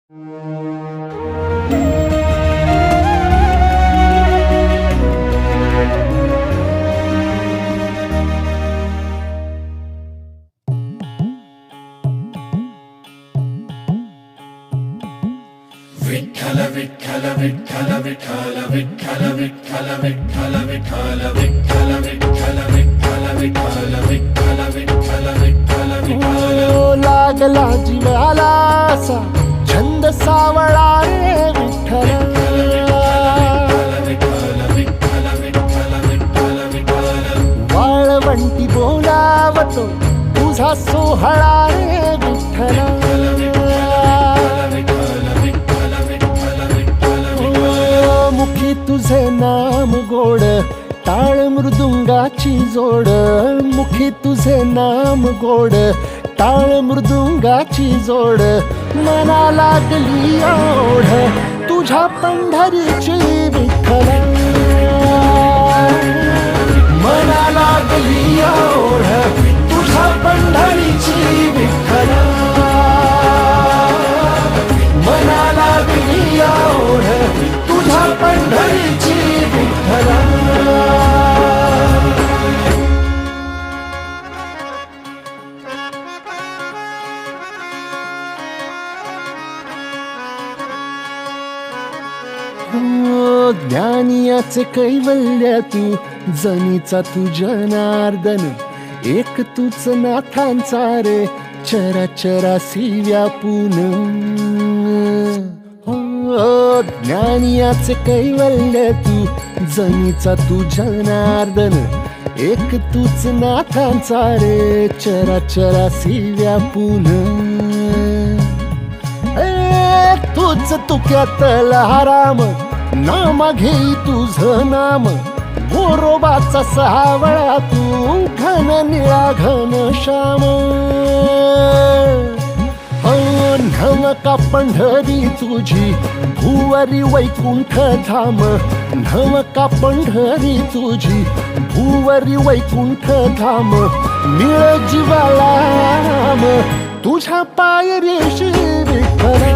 विठ्ठल विठ्ठल विठ्ठल विठ्ठल विठ्ठल विठ्ठल विठ्ठल विठ्ठल विठ्ठल विठ्ठल विठ्ठल विठ्ठल विठ्ठल विठ्ठल विठ्ठल विठ्ठल लागला जीवाला असा छंद सावळा रे विठ्ठल वाळवंटी बोलावतो तुझा सोहळा रे विठ्ठल मुखी तुझे नाम गोड टाळ मृदुंगाची जोड मुखी तुझे नाम गोड टाळ मृदुंगाची जोड मना लागली ओढ तुझ्या पंढरीची विठ्ठल मना लागली ओढ तुझ्या पंढरीची विठ्ठल मना लागली ओढ तुझ्या पंढरीची विठ्ठल ज्ञानियाचे कैवल्य तू जनीचा तू जनार्दन एक तूच नाथांचा रे चराचरासी व्यापून ज्ञानियाचे कैवल्य तू जनीचा तू जनार्दन एक तूच नाथांचा रे चराचरासी व्यापून तूच तुक्यातला राम नाम घेई तुझ नाम गोरोबाचा सावळा तू घन निळा घन श्याम नवका पंढरी तुझी भुवरी वैकुंठ धाम नवका पंढरी तुझी भुवरी वैकुंठ धाम मिळ जीवाला राम तुझ्या पायरीशी विठ्ठल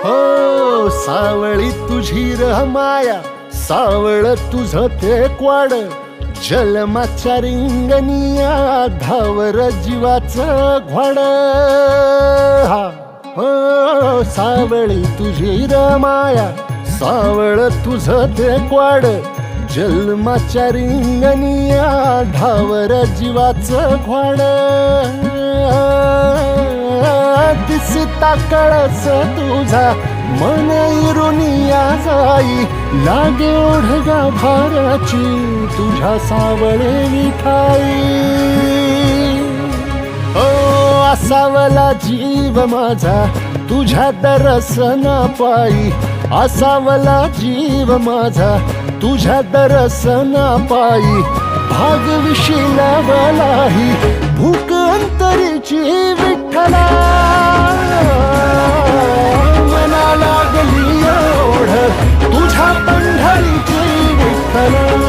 हो सावळी तुझी माया सावळ तुझ ते क्वाड जलमाच्या रिंगणिया धावर जीवाचं घोड हो सावळी तुझी माया सावळ तुझ ते क्वाड जन्माच्या रिंगणिया धावर जीवाचं घोड दिसता कळस तुझा मन इरुनिया जाई लागे ओढगा भाराची तुझ्या सावळे विठाई ओ असावला जीव माझा तुझ्या दर्शना पायी असावला जीव माझा तुझ्या दर्शना पायी भाग विशिलावलाही भूक अंतरीची विठ्ठला मना लागली ओढ तुझ्या पंढरीची विठ्ठला